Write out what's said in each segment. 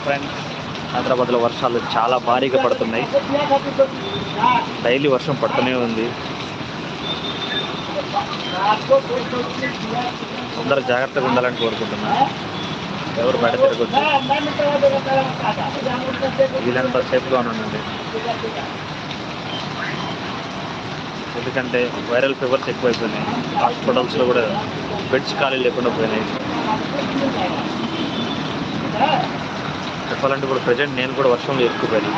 Friends, హైదరాబాద్లో వర్షాలు చాలా భారీగా పడుతున్నాయి. డైలీ వర్షం పడుతూనే ఉంది. అందరూ జాగ్రత్తగా ఉండాలని కోరుకుంటున్నా. ఎవరు బయట తిరగొచ్చు, వీళ్ళంతా సేఫ్గా ఉండండి. ఎందుకంటే వైరల్ ఫీవర్స్ ఎక్కువైపోయినాయి. హాస్పిటల్స్లో కూడా బెడ్స్ ఖాళీ లేకుండా పోయినాయి. చెప్పాలంటే ఇప్పుడు ప్రజెంట్ నేను కూడా వర్షంలో ఇరుక్కుపోయాను.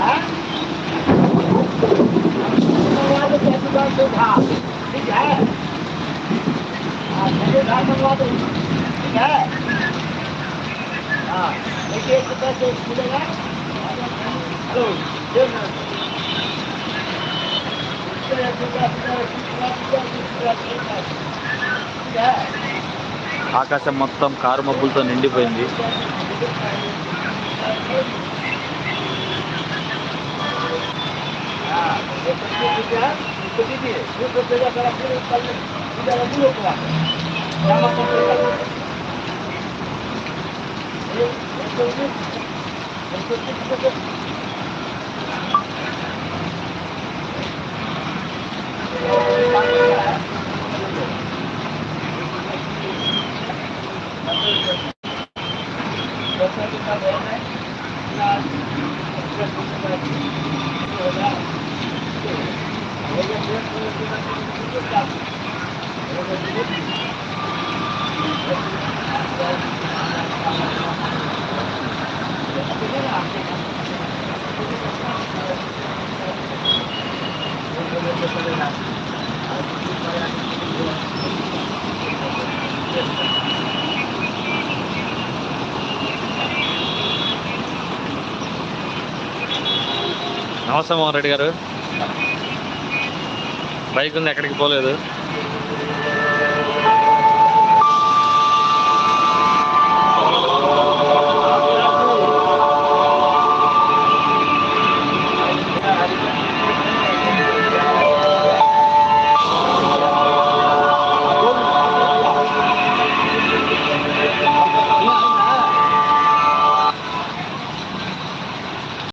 ఆకాశం మొత్తం కారు మబ్బులతో నిండిపోయింది. నమస్తే మోహన్ రెడ్డి గారు. బైక్ ఉంది, ఎక్కడికి పోలేదు.